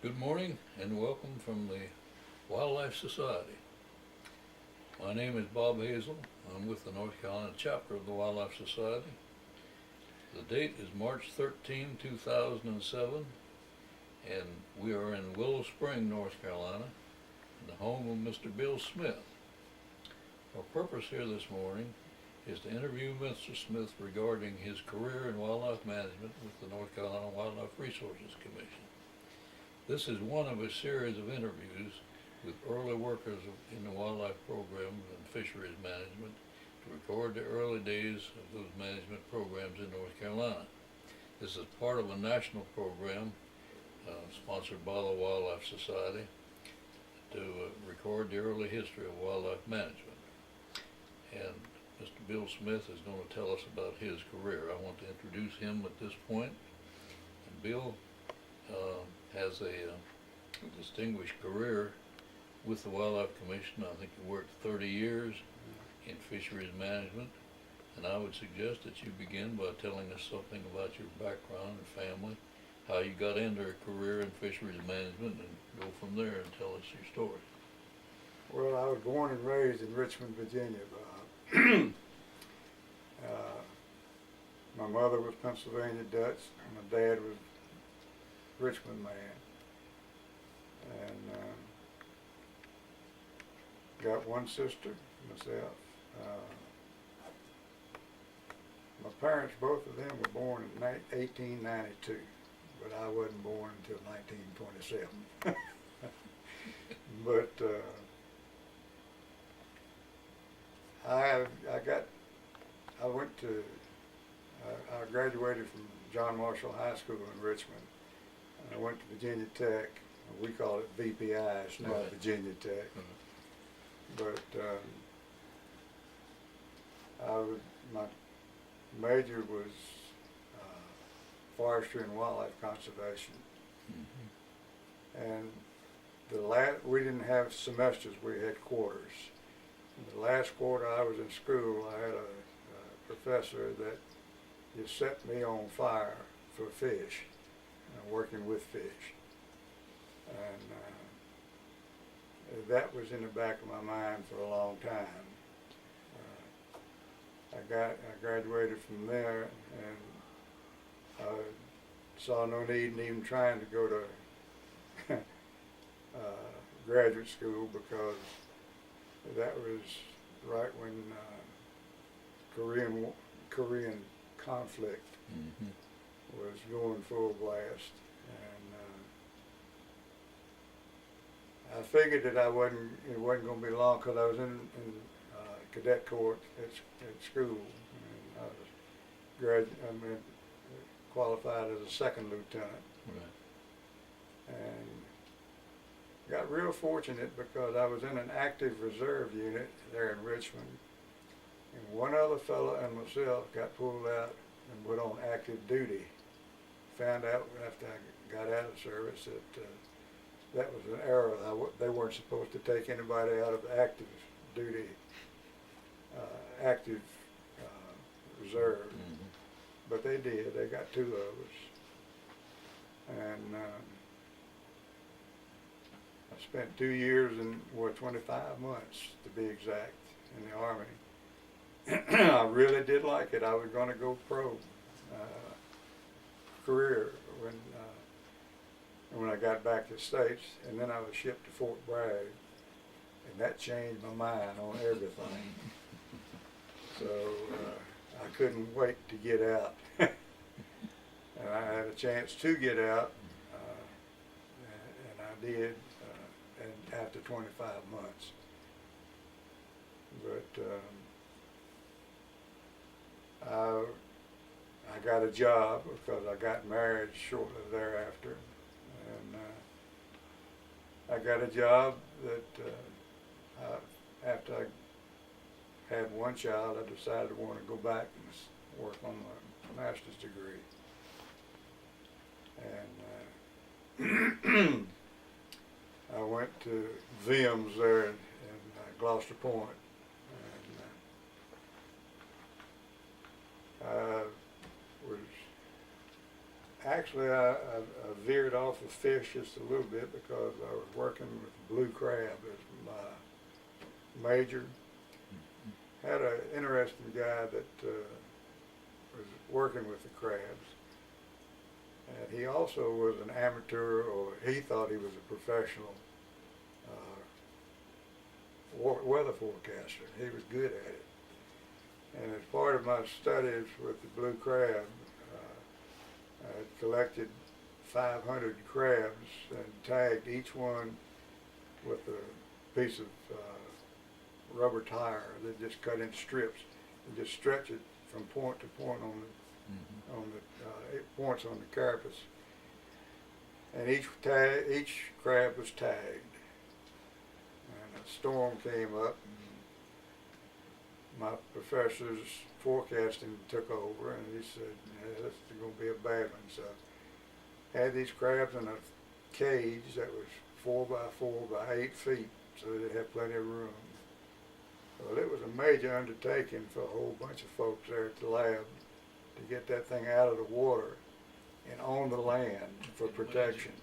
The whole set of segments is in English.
Good morning and welcome from the Wildlife Society. My name is Bob Hazel. I'm with the North Carolina chapter of the Wildlife Society. The date is March 13, 2007, and we are in Willow Spring, North Carolina, in the home of Mr. Bill Smith. Our purpose here this morning is to interview Mr. Smith regarding his career in wildlife management with the North Carolina Wildlife Resources Commission. This is one of a series of interviews with early workers in the wildlife program and fisheries management to record the early days of those management programs in North Carolina. This is part of a national program sponsored by the Wildlife Society to record the early history of wildlife management. And Mr. Bill Smith is going to tell us about his career. I want to introduce him at this point. And Bill has a distinguished career with the Wildlife Commission. I think he worked 30 years in fisheries management, and I would suggest that you begin by telling us something about your background and family, how you got into a career in fisheries management, and go from there and tell us your story. Well, I was born and raised in Richmond, Virginia, Bob. My mother was Pennsylvania Dutch, and my dad was Richmond man, and got one sister, myself. My parents, both of them, were born in 1892, but I wasn't born until 1927. But I graduated from John Marshall High School in Richmond. I went to Virginia Tech. We call it VPI, it's now Right. Virginia Tech. But my major was forestry and wildlife conservation. And we didn't have semesters, we had quarters. In the last quarter I was in school, I had a professor that just set me on fire for fish, working with fish. And that was in the back of my mind for a long time. I graduated from there, and I saw no need in even trying to go to graduate school, because that was right when Korean conflict was going full blast, and I figured that it wasn't going to be long, because I was in cadet corps at school, and I was qualified as a second lieutenant. Right. And got real fortunate because I was in an active reserve unit there in Richmond, and one other fellow and myself got pulled out and put on active duty. Found out after I got out of service that that was an error. They weren't supposed to take anybody out of active duty, reserve, but they did. They got two of us, and I spent 2 years and 25 months to be exact in the Army. I really did like it. I was going to go pro career when I got back to the States, and then I was shipped to Fort Bragg, and that changed my mind on everything. So I couldn't wait to get out, and I had a chance to get out, and I did, and after 25 months. But I got a job because I got married shortly thereafter, and I got a job that after I had one child, I decided I wanted to go back and work on my master's degree. And I went to VIMS there in Gloucester Point, and Actually, I veered off of fish just a little bit because I was working with blue crab as my major. Had an interesting guy that was working with the crabs. And he also was an amateur, or he thought he was a professional weather forecaster. He was good at it. And as part of my studies with the blue crab, I had collected 500 crabs and tagged each one with a piece of rubber tire that just cut in strips and just stretch it from point to point on the points on the carapace. And each crab was tagged. And a storm came up. My professor's forecasting took over, and he said, yeah, this is going to be a bad one. So I had these crabs in a cage that was 4 by 4 by 8 feet, so they'd have plenty of room. Well, it was a major undertaking for a whole bunch of folks there at the lab to get that thing out of the water and on the land for protection.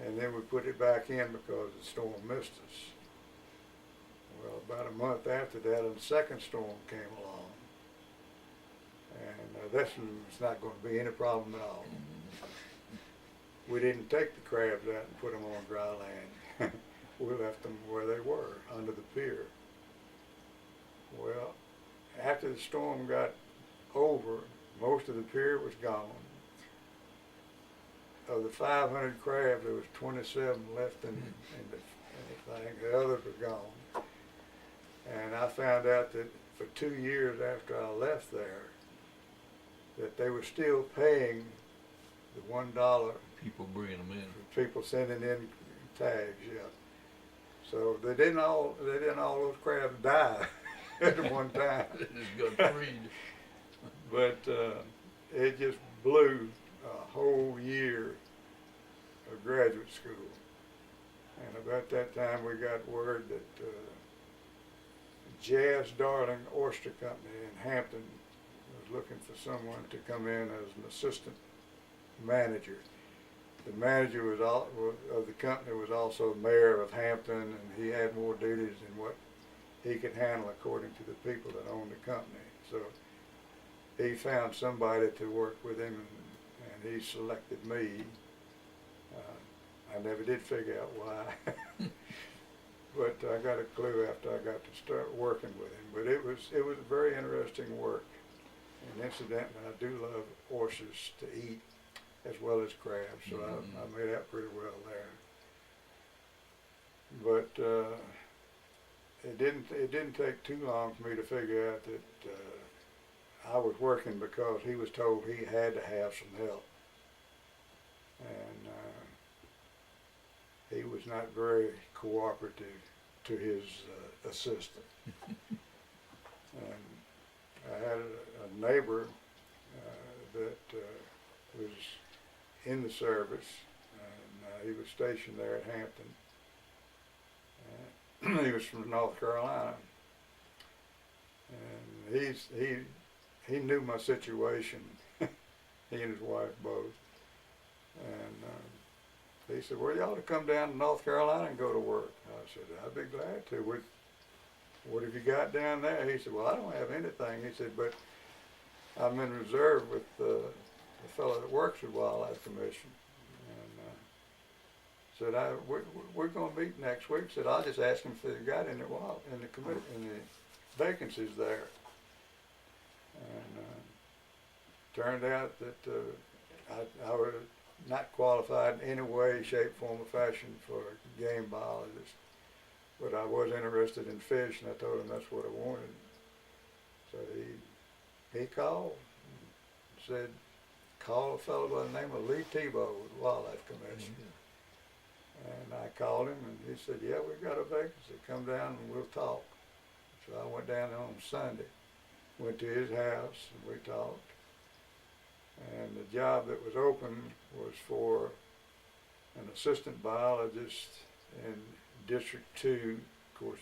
And then we put it back in because the storm missed us. Well, about a month after that, a second storm came along. And this one was not going to be any problem at all. We didn't take the crabs out and put them on dry land. We left them where they were, under the pier. Well, after the storm got over, most of the pier was gone. Of the 500 crabs, there was 27 left in the thing. The others were gone. And I found out that for 2 years after I left there, that they were still paying the $1 People bringing them in. for people sending in tags. Yeah. So they didn't all those crabs die at one time. They just got freed. But it just blew a whole year of graduate school. And about that time we got word that Jazz Darling Oyster Company in Hampton was looking for someone to come in as an assistant manager. The manager of the company was also mayor of Hampton, and he had more duties than what he could handle according to the people that owned the company. So he found somebody to work with him, and he selected me. I never did figure out why. But I got a clue after I got to start working with him. But it was very interesting work. And incidentally, I do love oysters to eat as well as crabs, so I made out pretty well there. But it didn't take too long for me to figure out that I was working because he was told he had to have some help, and he was not very cooperative to his assistant. And I had a neighbor that was in the service, and he was stationed there at Hampton. He was from North Carolina, and he knew my situation. He and his wife both, and he said, "Well, you ought to come down to North Carolina and go to work." I said, "I'd be glad to. What have you got down there?" He said, "Well, I don't have anything." He said, "But I'm in reserve with the fellow that works with Wildlife Commission." And said, we're going to meet next week. Said, "I'll just ask him if they've got any in the vacancies there." And turned out that I was not qualified in any way, shape, form, or fashion for a game biologist. But I was interested in fish, and I told him that's what I wanted. So he called and said, "Call a fellow by the name of Lee Tebow with Wildlife Commission." And I called him, and he said, "Yeah, we've got a vacancy. Come down and we'll talk." So I went down there on Sunday, went to his house, and we talked. And the job that was open was for an assistant biologist in District 2. Of course,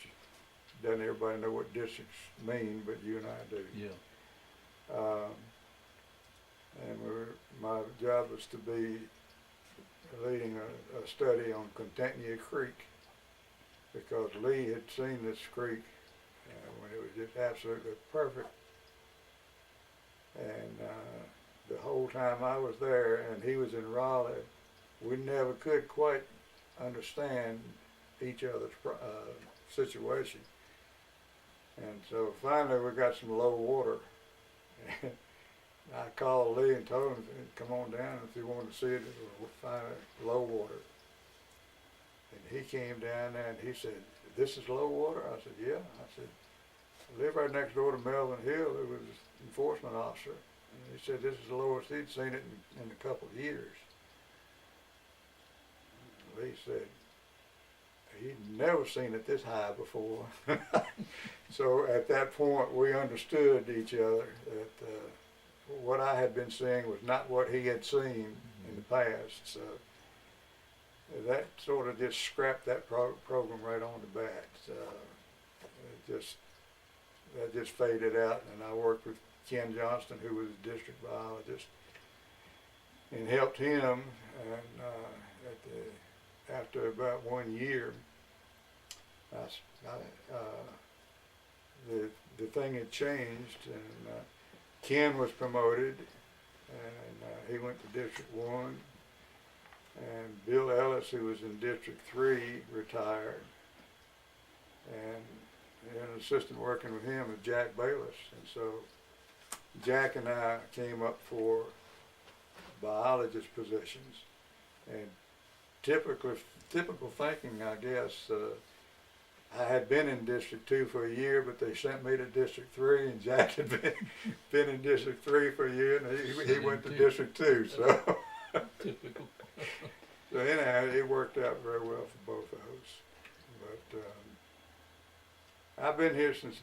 doesn't everybody know what districts mean, but you and I do. Yeah. And my job was to be leading a study on Contentnia Creek, because Lee had seen this creek when it was just absolutely perfect. And the whole time I was there and he was in Raleigh, we never could quite understand each other's situation. And so finally we got some low water. And I called Lee and told him, come on down if you wanted to see it, we'll find low water. And he came down there and he said, this is low water? I said, yeah. I said, I live right next door to Melvin Hill, who was an enforcement officer. And he said this is the lowest he'd seen it in a couple of years. Lee said he'd never seen it this high before. So at that point we understood each other that what I had been seeing was not what he had seen in the past. So that sort of just scrapped that program right on the bat. That just faded out, and I worked with Ken Johnston, who was a district biologist, and helped him. And after about 1 year, the thing had changed, and Ken was promoted, and he went to District 1, and Bill Ellis, who was in District 3, retired, and an assistant working with him was Jack Bayless. And so Jack and I came up for biologist positions, and typical thinking, I guess, I had been in District 2 for a year, but they sent me to District 3, and Jack had been in District 3 for a year, and he went to District 2, so. Typical. So anyhow, it worked out very well for both of us. But I've been here since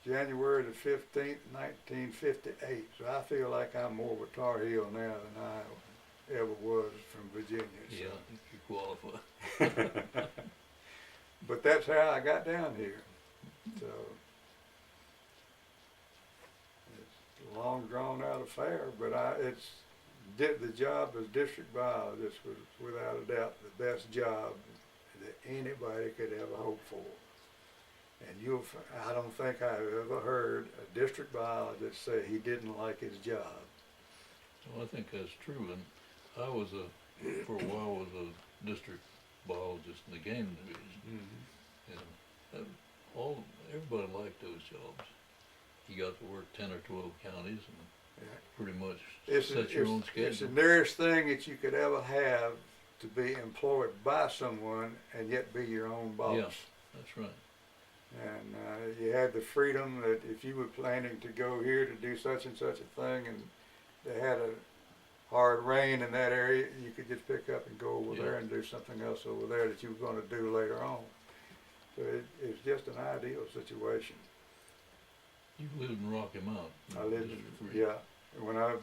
January the 15th, 1958, so I feel like I'm more of a Tar Heel now than I ever was from Virginia. So. Yeah, I think you qualify. But that's how I got down here. So it's a long drawn out affair, but the job as district biologist was without a doubt the best job that anybody could ever hope for. And I don't think I've ever heard a district biologist say he didn't like his job. Well, I think that's true, and I was for a while was a district biologist in the game division. Mm-hmm. And everybody liked those jobs. You got to work 10 or 12 counties and pretty much set your own schedule. It's the nearest thing that you could ever have to be employed by someone and yet be your own boss. Yeah, that's right. And you had the freedom that if you were planning to go here to do such and such a thing, and they had a hard rain in that area, you could just pick up and go over there and do something else over there that you were going to do later on. So it's just an ideal situation. You lived in Rocky Mount. I lived in, yeah. When I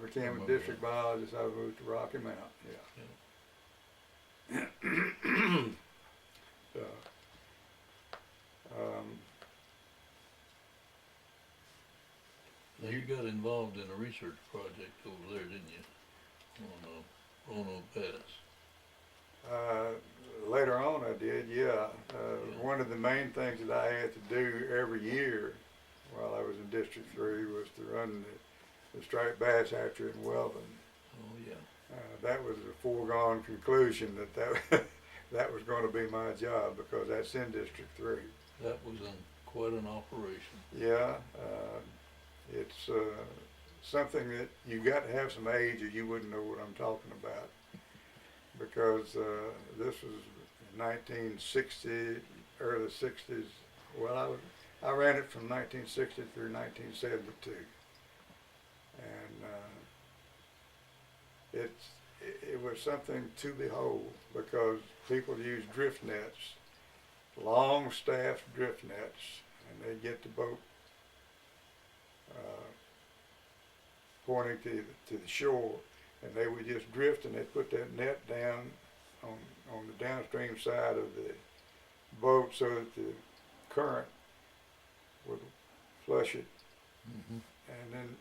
became a district biologist, I moved to Rocky Mount. Yeah. So, now you got involved in a research project over there, didn't you, on Roanoke Pass? Later on I did, yeah. One of the main things that I had to do every year while I was in District 3 was to run the striped bass hatchery in Weldon. Oh, yeah. That was a foregone conclusion that was going to be my job, because that's in District 3. That was quite an operation. Yeah, it's something that you got to have some age or you wouldn't know what I'm talking about, because this was 1960, early 60s. Well, I ran it from 1960 through 1972, and it was something to behold, because people use drift nets, long staffed drift nets, and they get the boat pointing to the shore, and they would just drift, and they'd put that net down on the downstream side of the boat so that the current would flush it. Mm-hmm. And then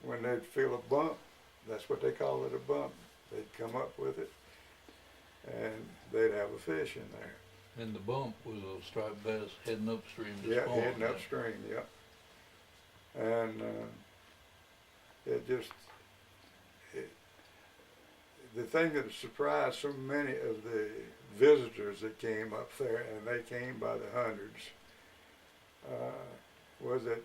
when they'd feel a bump, that's what they call it, a bump. They'd come up with it, and they'd have a fish in there. And the bump was a striped bass heading upstream to Yeah, spawn. heading upstream, yep. And it just, the thing that surprised so many of the visitors that came up there, and they came by the hundreds, was that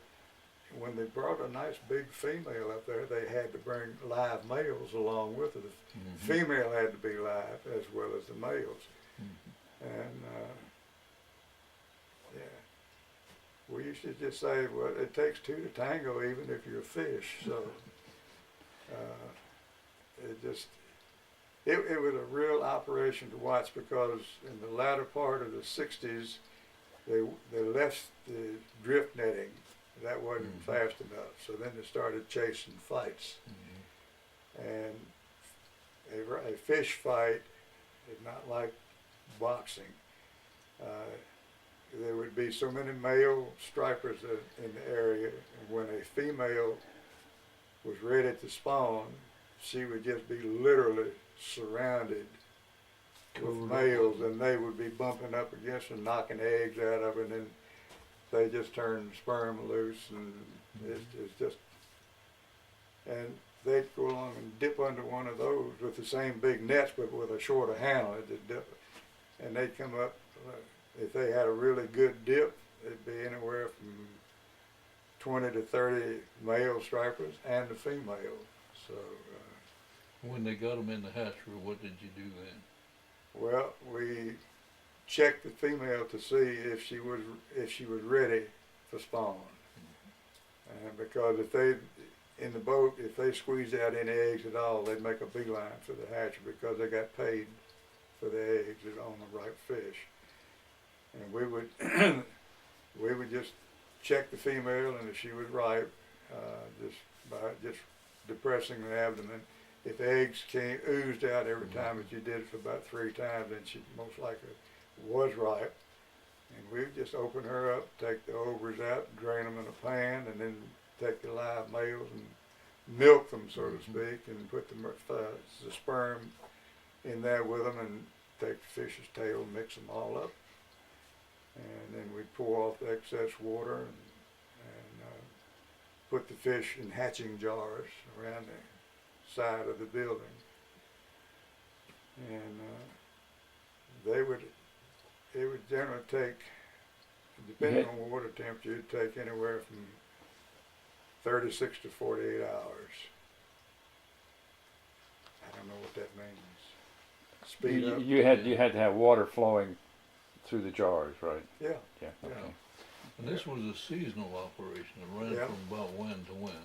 when they brought a nice big female up there, they had to bring live males along with her. The female had to be live as well as the males. And yeah, we used to just say, well, it takes two to tango even if you're a fish. So it was a real operation to watch, because in the latter part of the 60s, they left the drift netting. That wasn't fast enough. So then they started chasing fights. And a fish fight is not like boxing. There would be so many male stripers in the area, and when a female was ready to spawn, she would just be literally surrounded with males, and they would be bumping up against her, knocking eggs out of her, and then they just turn sperm loose, and it's just, and they'd go along and dip under one of those with the same big nets, but with a shorter handle. It'd dip, and they'd come up. If they had a really good dip, it'd be anywhere from 20 to 30 male stripers and the female. So when they got them in the hatchery, what did you do then? well, we checked the female to see if she was ready for spawn. And because if they in the boat, if they squeezed out any eggs at all, they'd make a beeline for the hatchery, because they got paid for the eggs on the right fish. And we would just check the female, and if she was ripe, just by depressing the abdomen. If eggs oozed out every time that you did it for about 3 times, then she most likely was ripe. And we'd just open her up, take the ovaries out, drain them in a pan, and then take the live males and milk them, so to speak, and put the sperm in there with them, and take the fish's tail, mix them all up. And then we'd pour off the excess water and put the fish in hatching jars around the side of the building. And it would generally take, depending on water temperature, it'd take anywhere from 36 to 48 hours. I don't know what that means. Speed up. You had to have water flowing through the jars, right? Yeah. Yeah. Okay. Yeah. And this was a seasonal operation. It ran Yeah. from about when to when?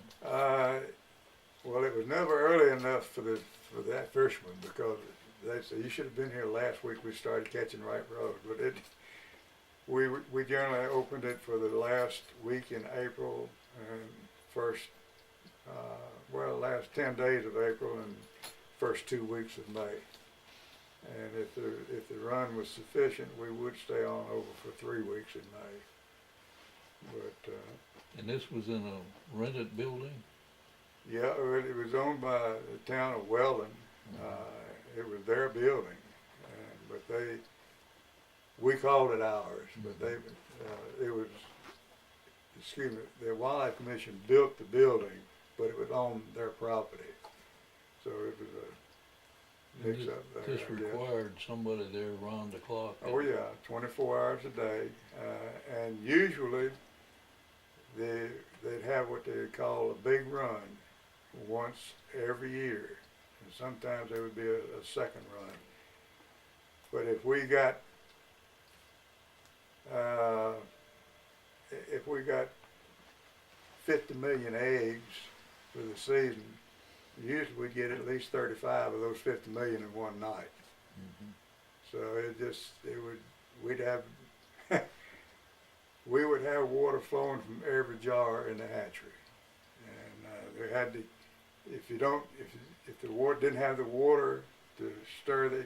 Well, it was never early enough for that fisherman, because they said, you should have been here last week. We started catching Ripe Road, but we generally opened it for the last week in April and last 10 days of April and first 2 weeks of May. And if the run was sufficient, we would stay on over for 3 weeks in May. But And this was in a rented building? yeah, it was owned by the town of Weldon. It was their building, but we called it ours. But the Wildlife Commission built the building, but it was on their property. So it was a mix up there. This required somebody there around the clock? Oh yeah, 24 hours a day, and usually they'd have what they call a big run once every year, and sometimes there would be a second run. But if we got 50 million eggs for the season, usually we'd get at least 35 of those 50 million in one night. So we would have water flowing from every jar in the hatchery, and they had to. If the water didn't have the water to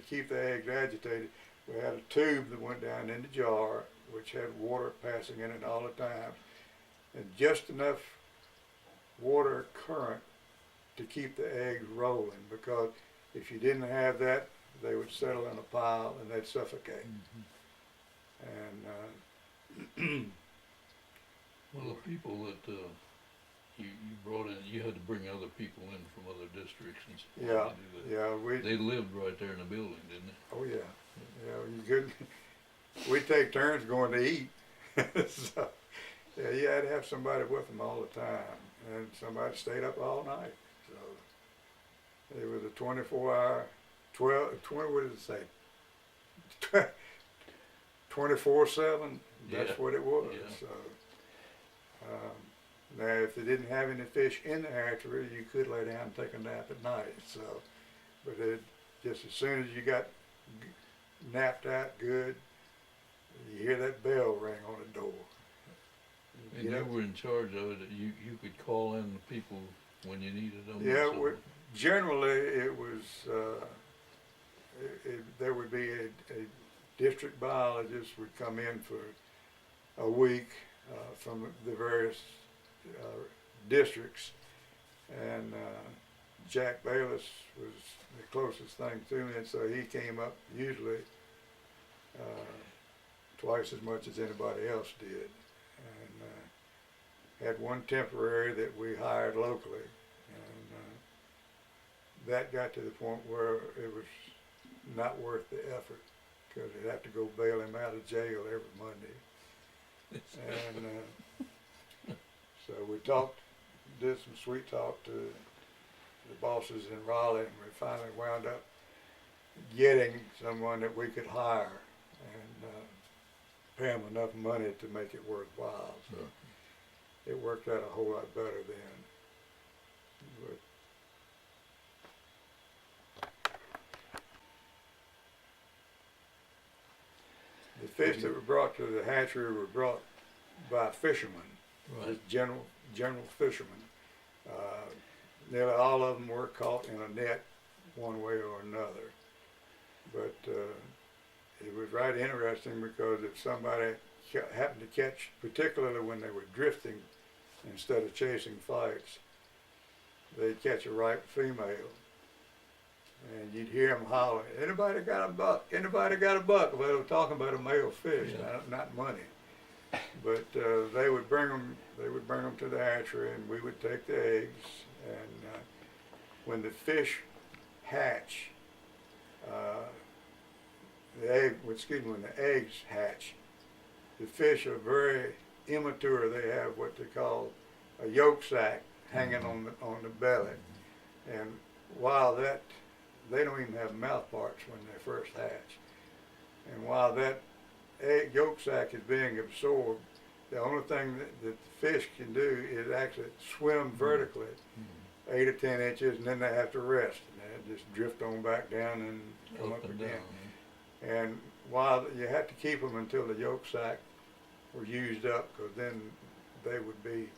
keep the eggs agitated, we had a tube that went down in the jar, which had water passing in it all the time, and just enough water current to keep the eggs rolling, because if you didn't have that, they would settle in a pile and they'd suffocate. And Well, the people that you brought in, you had to bring other people in from other districts and stuff. yeah, to do that. yeah, They lived right there in the building, didn't they? oh yeah, you couldn't. We'd take turns going to eat. So, yeah, you had to have somebody with them all the time, and somebody stayed up all night. So it was a 24-hour, 20, what did it say? 24/7. That's Yeah, what it was. yeah. So now, if they didn't have any fish in the hatchery, you could lay down and take a nap at night. So, but it just as soon as you got napped out good, you hear that bell ring on the door. And You you know, were in charge of it. You could call in the people when you needed them. yeah, so- generally it was, there would be a district biologist would come in for a week from the various districts, and Jack Bayless was the closest thing to me, and so he came up usually twice as much as anybody else did, and had one temporary that we hired locally, and that got to the point where it was not worth the effort, because they'd have to go bail him out of jail every Monday. And so we did some sweet talk to the bosses in Raleigh, and we finally wound up getting someone that we could hire and pay him enough money to make it worthwhile. So it worked out a whole lot better then. But the fish that were brought to the hatchery were brought by fishermen, Right. just general fishermen. Nearly all of them were caught in a net one way or another. But it was right interesting, because if somebody happened to catch, particularly when they were drifting instead of chasing fights, they'd catch a ripe female, and you'd hear them holler, "Anybody got a buck? Anybody got a buck?" Well, they were talking about a male fish, Yeah. not money. But they would bring them to the hatchery, and we would take the eggs. And when the fish hatch, when the eggs hatch, the fish are very immature. They have what they call a yolk sac hanging on the belly, and while that, they don't even have mouth parts when they first hatch. And while that egg yolk sac is being absorbed, the only thing that the fish can do is actually swim vertically 8 or 10 inches, and then they have to rest, and they just drift on back down and come up and again. down. And while you had to keep them until the yolk sac were used up, because then they would be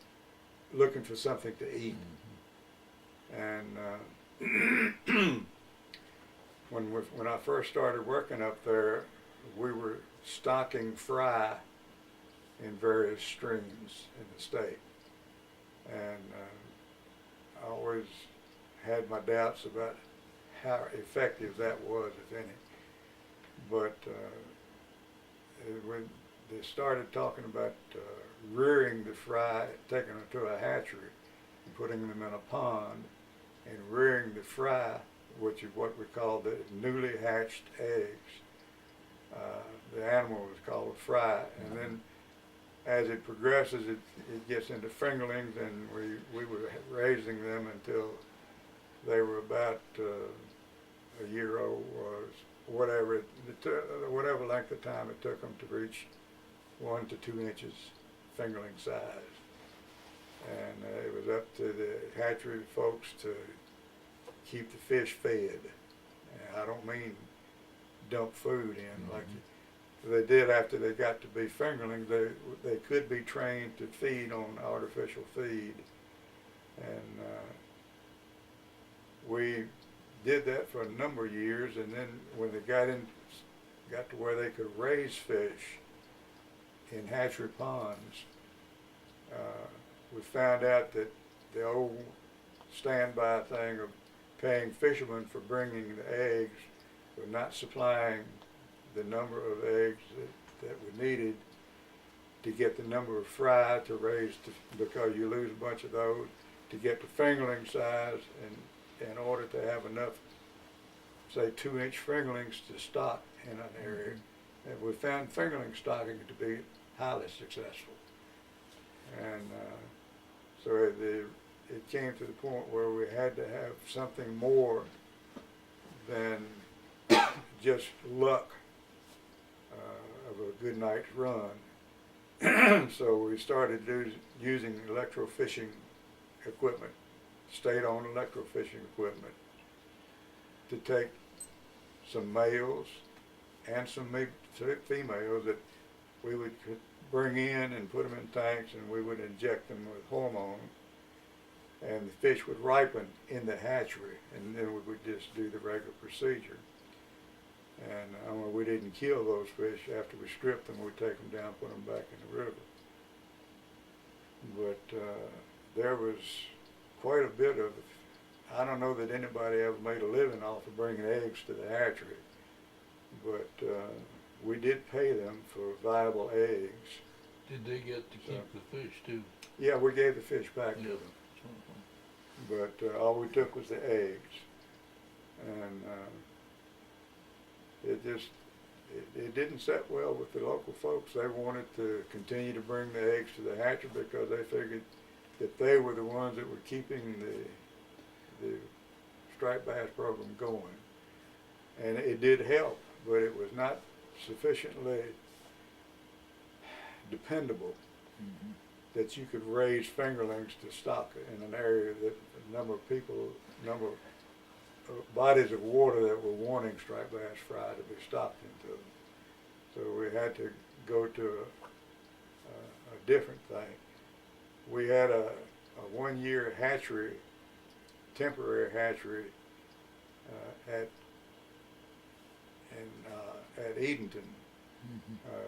looking for something to eat. And when I first started working up there, we were stocking fry in various streams in the state, and I always had my doubts about how effective that was, if any. But when they started talking about rearing the fry, taking them to a hatchery and putting them in a pond and rearing the fry, which is what we call the newly hatched eggs. The animal is called a fry, and then as it progresses, it gets into fingerlings, and we were raising them until they were about a year old, or whatever whatever length of time it took them to reach 1 to 2 inches fingerling size. And it was up to the hatchery folks to keep the fish fed. And I don't mean dump food in like they did after they got to be fingerlings. They could be trained to feed on artificial feed, and we did that for a number of years. And then when they got to where they could raise fish in hatchery ponds, we found out that the old standby thing of paying fishermen for bringing the eggs, but not supplying the number of eggs that were needed to get the number of fry to raise, because you lose a bunch of those, to get the fingerling size, and in order to have enough, say, 2-inch fingerlings to stock in an area. And we found fingerling stocking to be highly successful. And so it came to the point where we had to have something more than just luck of a good night's run. So we started using electrofishing equipment, state-owned electrofishing equipment, to take some males and some females that we would bring in and put them in tanks, and we would inject them with hormone, and the fish would ripen in the hatchery, and then we would just do the regular procedure. And we didn't kill those fish. After we stripped them, we'd take them down, put them back in the river. But there was quite a bit of, I don't know that anybody ever made a living off of bringing eggs to the hatchery, but we did pay them for viable eggs. Did they get to keep the fish too? Yeah, we gave the fish back to Yeah. them, but all we took was the eggs. And it didn't set well with the local folks. They wanted to continue to bring the eggs to the hatchery because they figured that they were the ones that were keeping the striped bass program going. And it did help, but it was not sufficiently dependable that you could raise fingerlings to stock in an area that a number of bodies of water that were wanting striped bass fry to be stocked into them. So we had to go to a different thing. We had a 1-year hatchery, temporary hatchery at Edenton,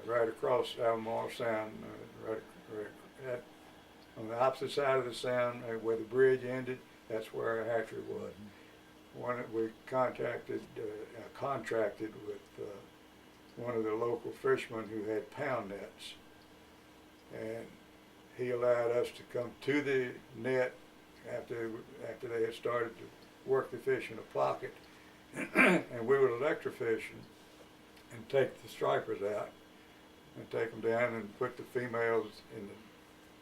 right across Albemarle Sound, right on the opposite side of the sound where the bridge ended. That's where our hatchery was. We contracted with one of the local fishermen who had pound nets, and he allowed us to come to the net after they had started to work the fish in a pocket, and we would electrofish and take the stripers out and take them down and put the females in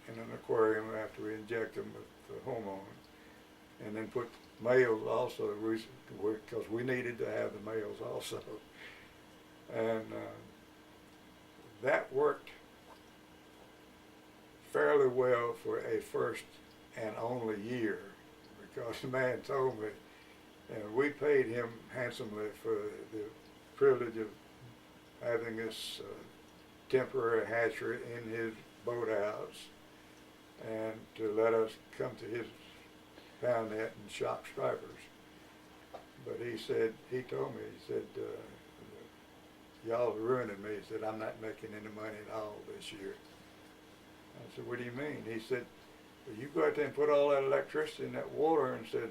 an aquarium after we inject them with the hormone, and then put males also, because we needed to have the males also. And that worked fairly well for a first and only year, because the man told me, and we paid him handsomely for the privilege of having this temporary hatchery in his boathouse, and to let us come to his pound net and shock stripers. But he told me, he said, y'all are ruining me. He said, I'm not making any money at all this year. I said, what do you mean? He said, well, you go out there and put all that electricity in that water, and said,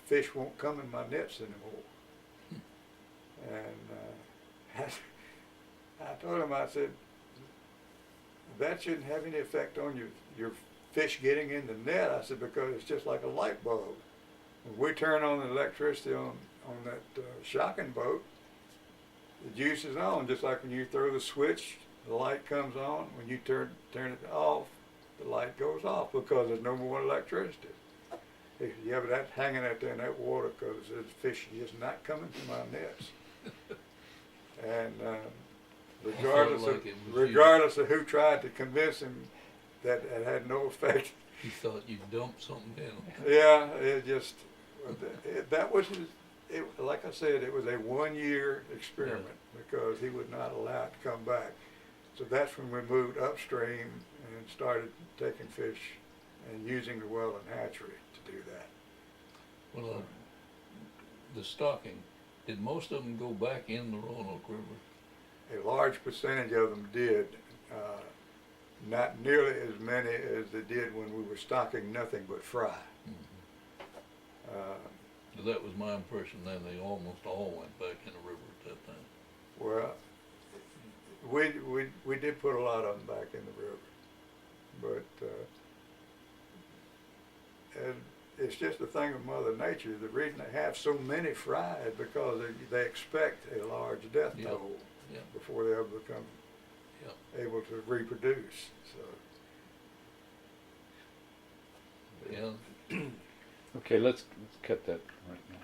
fish won't come in my nets anymore. And I told him, I said, that shouldn't have any effect on your fish getting in the net. I said, because it's just like a light bulb. When we turn on the electricity on that shocking boat, the juice is on, just like when you throw the switch, the light comes on. When you turn it off, the light goes off because there's no more electricity. Yeah, but that's hanging out there in that water because the fish is not coming to my nets. And regardless of who tried to convince him that it had no effect. He thought you dumped something in him. Yeah, that was like I said, it was a 1-year experiment because he would not allow it to come back. So that's when we moved upstream and started taking fish and using the well and hatchery to do that. Well, the stocking, did most of them go back in the Roanoke River? A large percentage of them did. Not nearly as many as they did when we were stocking nothing but fry. that was my impression then, they almost all went back in the river at that time. Well, we did put a lot of them back in the river, but and it's just a thing of Mother Nature. The reason they have so many fry is because they expect a large death Yeah. toll Yeah. before they ever become able to reproduce. So Yeah. Okay, let's cut that right now.